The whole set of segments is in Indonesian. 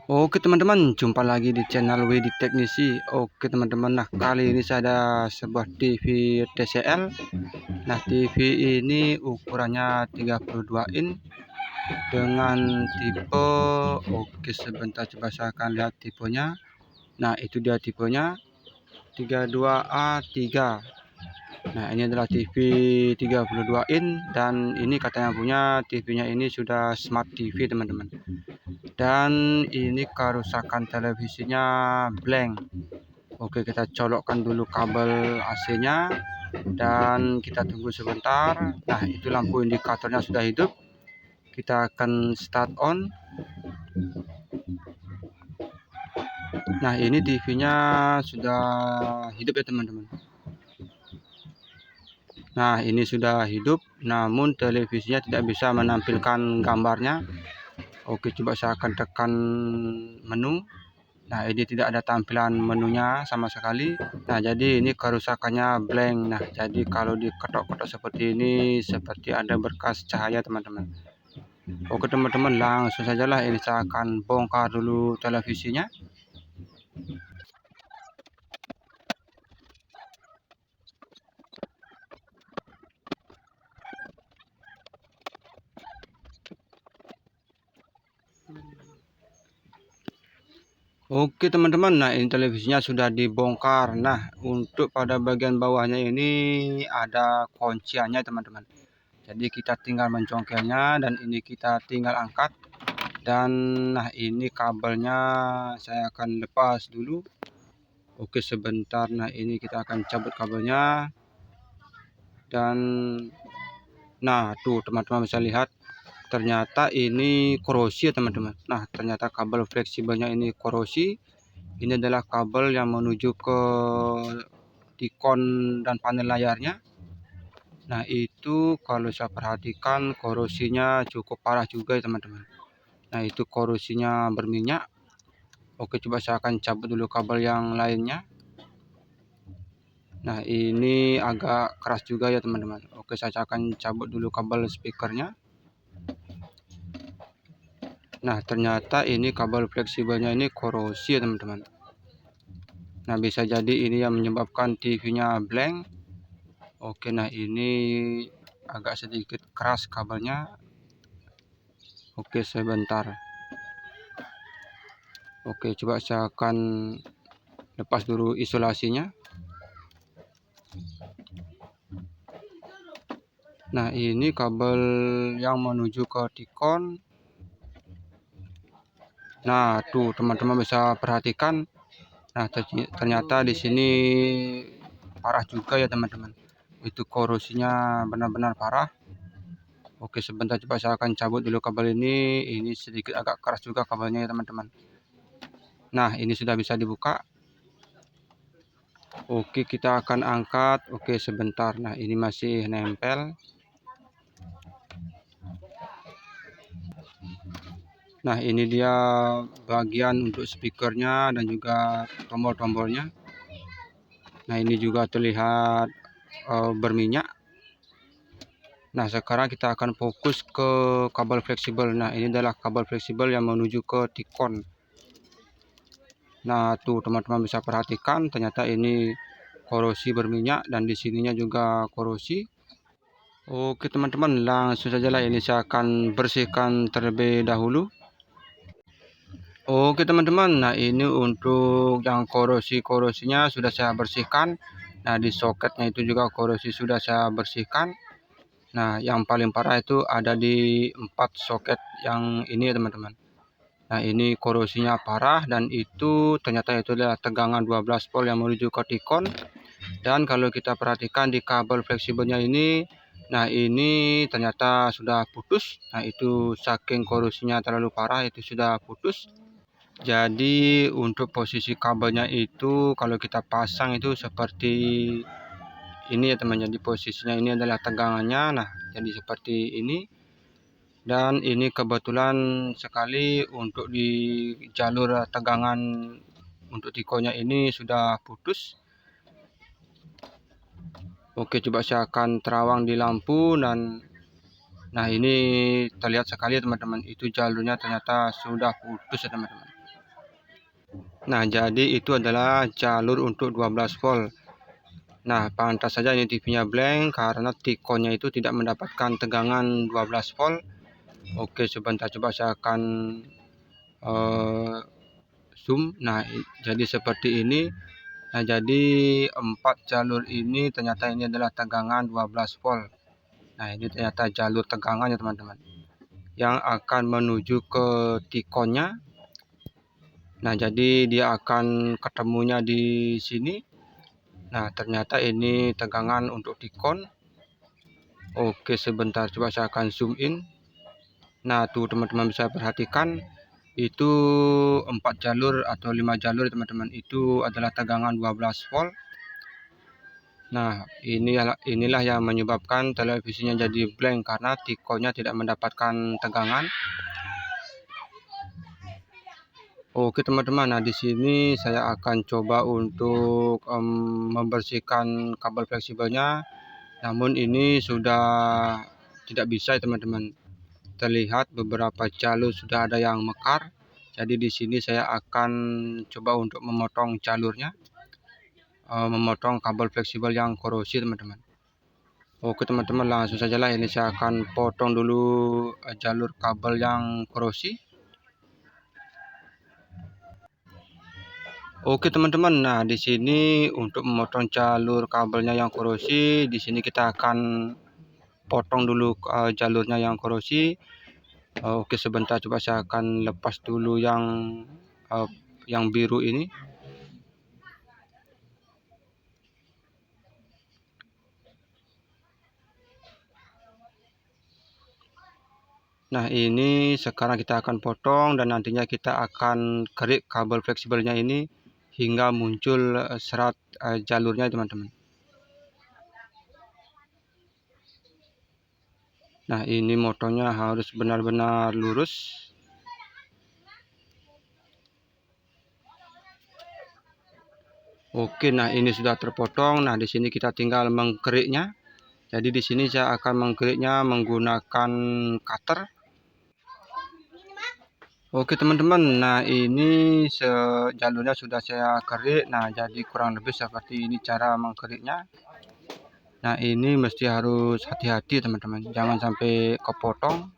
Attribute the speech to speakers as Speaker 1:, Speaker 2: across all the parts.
Speaker 1: Oke teman-teman, jumpa lagi di channel Widi Teknisi. Oke teman-teman, nah kali ini saya ada sebuah TV TCL. Nah TV ini ukurannya 32 in dengan tipe, oke sebentar coba saya akan lihat tipenya. Nah itu dia tipenya 32A3. Nah ini adalah TV 32 in dan ini katanya punya TV-nya ini sudah smart TV teman-teman. Dan ini kerusakan televisinya blank. Oke, kita colokkan dulu kabel AC-nya dan kita tunggu sebentar. Nah itu lampu indikatornya sudah hidup, kita akan start on. Nah ini TV-nya sudah hidup ya teman-teman. Nah ini sudah hidup, namun televisinya tidak bisa menampilkan gambarnya. Oke, coba saya akan tekan menu. Nah ini tidak ada tampilan menunya sama sekali. Nah jadi ini kerusakannya blank. Nah jadi kalau diketok-ketok seperti ini seperti ada berkas cahaya teman-teman. Oke teman-teman, langsung sajalah ini saya akan bongkar dulu televisinya. Oke teman-teman, nah ini televisinya sudah dibongkar. Nah untuk pada bagian bawahnya ini ada kunciannya teman-teman. Jadi kita tinggal mencongkelnya dan ini kita tinggal angkat. Dan nah ini kabelnya saya akan lepas dulu. Oke sebentar, nah ini kita akan cabut kabelnya. Dan nah tuh teman-teman bisa lihat ternyata ini korosi ya teman-teman. Nah ternyata kabel fleksibelnya ini korosi. Ini adalah kabel yang menuju ke tikon dan panel layarnya. Nah itu kalau saya perhatikan korosinya cukup parah juga ya teman-teman. Nah itu korosinya berminyak. Oke coba saya akan cabut dulu kabel yang lainnya. Nah ini agak keras juga ya teman-teman. Oke saya akan cabut dulu kabel speakernya. Nah ternyata ini kabel fleksibelnya ini korosi ya teman-teman. Nah bisa jadi ini yang menyebabkan TV-nya blank. Oke nah ini agak sedikit keras kabelnya. Oke sebentar. Oke coba saya akan lepas dulu isolasinya. Nah ini kabel yang menuju ke tikon. Nah tuh teman-teman bisa perhatikan. Nah ternyata di sini parah juga ya teman-teman. Itu korosinya benar-benar parah. Oke sebentar coba saya akan cabut dulu kabel ini. Ini sedikit agak keras juga kabelnya ya teman-teman. Nah ini sudah bisa dibuka. Oke kita akan angkat. Oke sebentar. Nah ini masih nempel. Nah ini dia bagian untuk speakernya dan juga tombol-tombolnya. Nah ini juga terlihat berminyak. Nah sekarang kita akan fokus ke kabel fleksibel. Nah ini adalah kabel fleksibel yang menuju ke tikon. Nah tuh teman-teman bisa perhatikan ternyata ini korosi berminyak dan di sininya juga korosi. Oke teman-teman, langsung saja lah ini saya akan bersihkan terlebih dahulu. Oke teman-teman, nah ini untuk yang korosinya sudah saya bersihkan. Nah di soketnya itu juga korosi sudah saya bersihkan. Nah yang paling parah itu ada di 4 soket yang ini ya teman-teman. Nah ini korosinya parah dan itu ternyata itu adalah tegangan 12 volt yang menuju ke tikon. Dan kalau kita perhatikan di kabel fleksibelnya ini, nah ini ternyata sudah putus. Nah itu saking korosinya terlalu parah itu sudah putus. Jadi untuk posisi kabelnya itu kalau kita pasang itu seperti ini ya teman. Jadi posisinya ini adalah tegangannya. Nah jadi seperti ini. Dan ini kebetulan sekali untuk di jalur tegangan untuk tikonnya ini sudah putus. Oke coba saya akan terawang di lampu dan nah ini terlihat sekali teman-teman, itu jalurnya ternyata sudah putus ya teman-teman. Nah, jadi itu adalah jalur untuk 12 volt. Nah, pantas saja ini TV-nya blank karena tikonnya itu tidak mendapatkan tegangan 12 volt. Oke, sebentar coba saya akan zoom. Nah, jadi seperti ini. Nah, jadi 4 jalur ini ternyata ini adalah tegangan 12 volt. Nah, ini ternyata jalur tegangannya teman-teman, yang akan menuju ke tikonnya. Nah, jadi dia akan ketemunya di sini. Nah, ternyata ini tegangan untuk tikon. Oke, sebentar coba saya akan zoom in. Nah, tuh teman-teman bisa perhatikan itu 4 jalur atau 5 jalur teman-teman, itu adalah tegangan 12 volt. Nah, inilah yang menyebabkan televisinya jadi blank karena tikonnya tidak mendapatkan tegangan. Oke teman-teman, nah di sini saya akan coba untuk membersihkan kabel fleksibelnya. Namun ini sudah tidak bisa ya teman-teman. Terlihat beberapa jalur sudah ada yang mekar. Jadi di sini saya akan coba untuk memotong jalurnya, memotong kabel fleksibel yang korosi teman-teman. Oke teman-teman, langsung saja lah ini saya akan potong dulu jalur kabel yang korosi. Oke teman-teman, nah di sini untuk memotong jalur kabelnya yang korosi, di sini kita akan potong dulu jalurnya yang korosi. Oke, sebentar coba saya akan lepas dulu yang biru ini. Nah, ini sekarang kita akan potong dan nantinya kita akan kerik kabel fleksibelnya ini hingga muncul serat jalurnya teman-teman. Nah, ini motornya harus benar-benar lurus. Oke, nah ini sudah terpotong. Nah, di sini kita tinggal mengkeriknya. Jadi di sini saya akan mengkeriknya menggunakan cutter. Oke teman-teman, nah ini jalurnya sudah saya kerik. Nah, jadi kurang lebih seperti ini cara mengkeriknya. Nah, ini mesti harus hati-hati teman-teman, jangan sampai kepotong.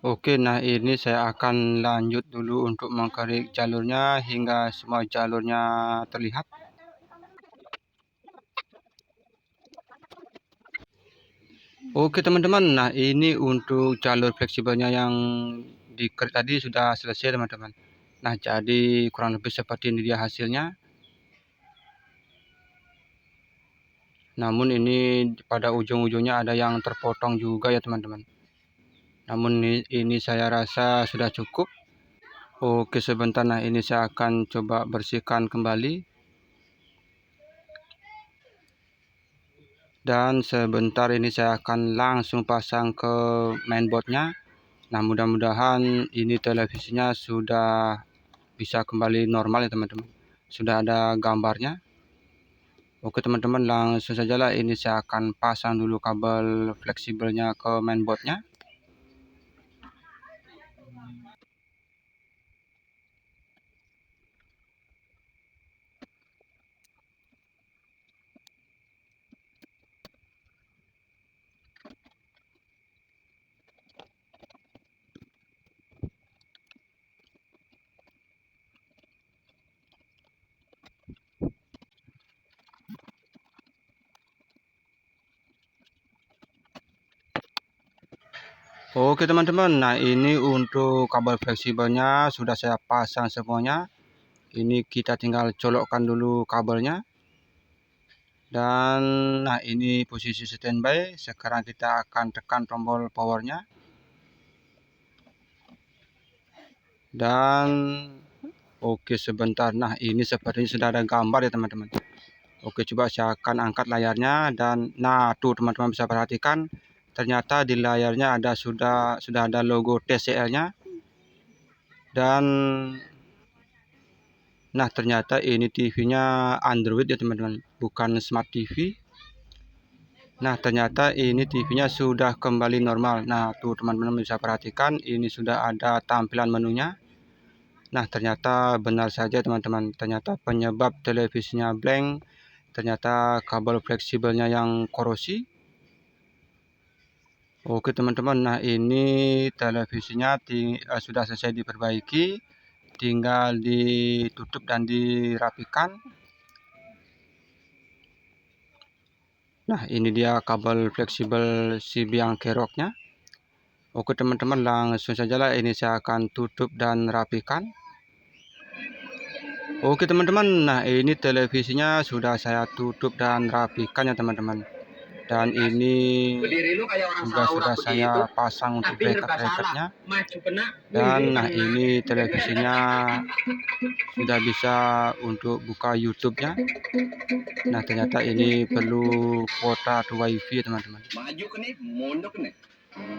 Speaker 1: Oke, nah ini saya akan lanjut dulu untuk mengkerik jalurnya hingga semua jalurnya terlihat. Oke teman-teman, nah ini untuk jalur fleksibelnya yang dikerik tadi sudah selesai teman-teman. Nah, jadi kurang lebih seperti ini dia hasilnya. Namun ini pada ujung-ujungnya ada yang terpotong juga ya teman-teman. Namun ini saya rasa sudah cukup. Oke sebentar, nah ini saya akan coba bersihkan kembali. Dan sebentar ini saya akan langsung pasang ke mainboardnya. Nah, mudah-mudahan ini televisinya sudah bisa kembali normal ya teman-teman. Sudah ada gambarnya. Oke teman-teman, langsung saja lah ini saya akan pasang dulu kabel fleksibelnya ke mainboardnya. Oke teman-teman, nah ini untuk kabel fleksibelnya sudah saya pasang semuanya. Ini kita tinggal colokkan dulu kabelnya. Dan nah ini posisi standby. Sekarang kita akan tekan tombol powernya. Dan oke sebentar, nah ini sepertinya sudah ada gambar ya teman-teman. Oke, coba saya akan angkat layarnya dan nah tuh teman-teman bisa perhatikan ternyata di layarnya sudah ada logo TCL-nya. Dan nah ternyata ini TV-nya Android ya teman-teman, bukan Smart TV. Nah ternyata ini TV-nya sudah kembali normal. Nah tuh teman-teman bisa perhatikan ini sudah ada tampilan menunya. Nah, ternyata benar saja teman-teman, ternyata penyebab televisinya blank, ternyata kabel fleksibelnya yang korosi. Oke teman-teman, nah ini televisinya sudah selesai diperbaiki, tinggal ditutup dan dirapikan. Nah, ini dia kabel fleksibel si biang keroknya. Oke teman-teman, langsung saja lah ini saya akan tutup dan rapikan. Oke teman-teman, nah ini televisinya sudah saya tutup dan rapikan ya teman-teman. Dan ini juga sudah saya pasang untuk bracket-bracketnya. Dan nah ini televisinya sudah bisa untuk buka YouTube-nya. Nah ternyata ini perlu kuota atau wifi teman-teman.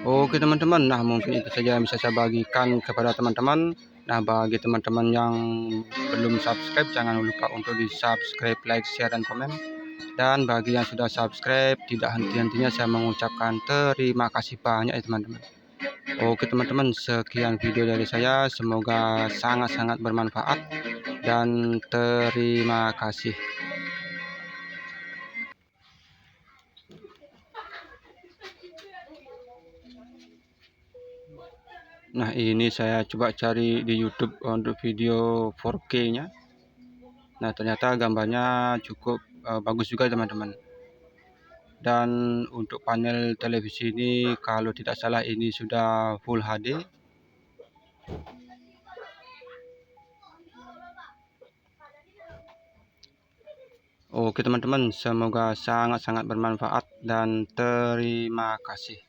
Speaker 1: Oke teman-teman, nah mungkin itu saja yang bisa saya bagikan kepada teman-teman. Nah bagi teman-teman yang belum subscribe, jangan lupa untuk di subscribe, like, share, dan komen. Dan bagi yang sudah subscribe, tidak henti-hentinya saya mengucapkan terima kasih banyak ya teman-teman. Oke teman-teman, sekian video dari saya, semoga sangat-sangat bermanfaat dan terima kasih. Nah ini saya coba cari di YouTube untuk video 4K-nya. Nah ternyata gambarnya cukup bagus juga teman-teman. Dan untuk panel televisi ini kalau tidak salah ini sudah Full HD. Oke teman-teman, semoga sangat-sangat bermanfaat dan terima kasih.